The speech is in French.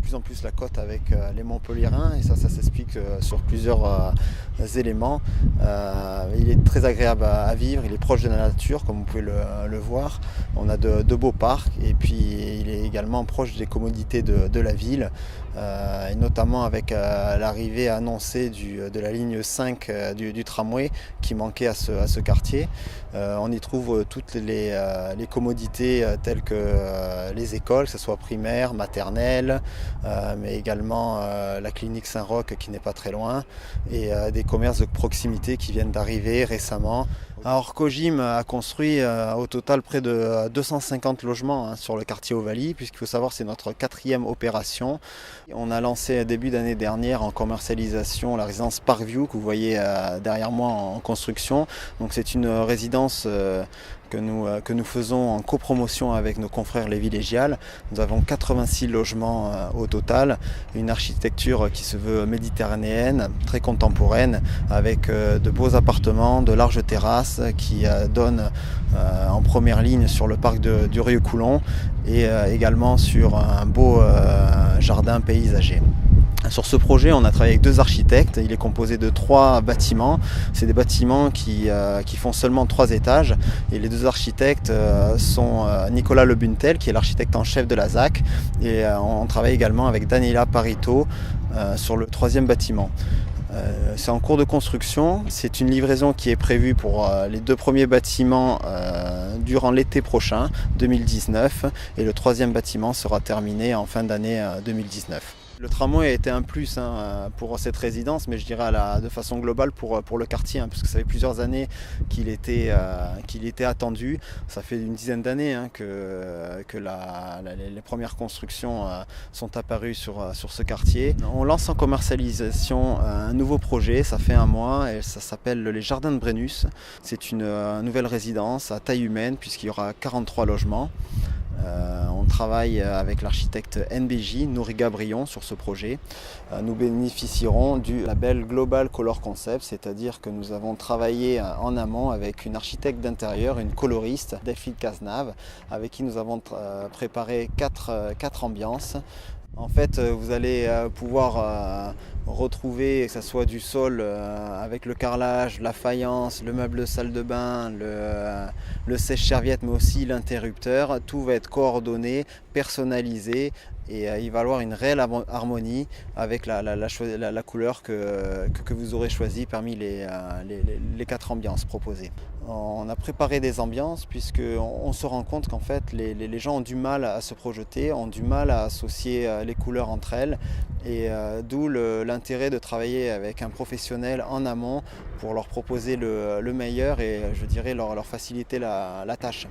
plus en plus la côte avec les Montpelliérains et ça s'explique sur plusieurs éléments. Il est très agréable à vivre, il est proche de la nature comme vous pouvez le voir. On a de beaux parcs et puis il est également proche des commodités de la ville et notamment avec l'arrivée annoncée de la ligne 5 du tramway qui manquait à ce quartier. On y trouve toutes les commodités telles que les écoles, que ce soit primaire, maternelle, mais également la clinique Saint-Roch qui n'est pas très loin et des commerces de proximité qui viennent d'arriver récemment. Alors Cogim a construit au total près de 250 logements sur le quartier Ovalie, puisqu'il faut savoir que c'est notre 4e opération. On a lancé début d'année dernière en commercialisation la résidence Parkview que vous voyez derrière moi en construction. Donc c'est une résidence que nous faisons en copromotion avec nos confrères Lévy Légial. Nous avons 86 logements au total, une architecture qui se veut méditerranéenne, très contemporaine, avec de beaux appartements, de larges terrasses qui donnent en première ligne sur le parc du Rieux-Coulon et également sur un beau jardin paysager. Sur ce projet, on a travaillé avec 2 architectes. Il est composé de 3 bâtiments. C'est des bâtiments qui font seulement 3 étages. Et les 2 architectes sont Nicolas Lebuntel, qui est l'architecte en chef de la ZAC. Et on travaille également avec Daniela Parito sur le 3e bâtiment. C'est en cours de construction. C'est une livraison qui est prévue pour les 2 premiers bâtiments durant l'été prochain, 2019. Et le 3e bâtiment sera terminé en fin d'année 2019. Le tramway a été un plus pour cette résidence, mais je dirais de façon globale pour le quartier, puisque ça fait plusieurs années qu'il était attendu. Ça fait une dizaine d'années que les premières constructions sont apparues sur ce quartier. On lance en commercialisation un nouveau projet, ça fait un mois, et ça s'appelle les Jardins de Brennus. C'est une nouvelle résidence à taille humaine, puisqu'il y aura 43 logements. On travaille avec l'architecte NBJ, Nouriga Brion, sur ce projet. Nous bénéficierons du label Global Color Concept, c'est-à-dire que nous avons travaillé en amont avec une architecte d'intérieur, une coloriste, Delphine Cazenave, avec qui nous avons préparé 4 ambiances. En fait, vous allez pouvoir retrouver, que ce soit du sol avec le carrelage, la faïence, le meuble de salle de bain, le sèche-serviette, mais aussi l'interrupteur. Tout va être coordonné, personnalisé et il va y avoir une réelle harmonie avec la couleur que vous aurez choisie parmi les 4 ambiances proposées. On a préparé des ambiances puisqu'on se rend compte qu'en fait les gens ont du mal à se projeter, ont du mal à associer les couleurs entre elles et d'où l'intérêt de travailler avec un professionnel en amont pour leur proposer le meilleur et je dirais leur faciliter la tâche.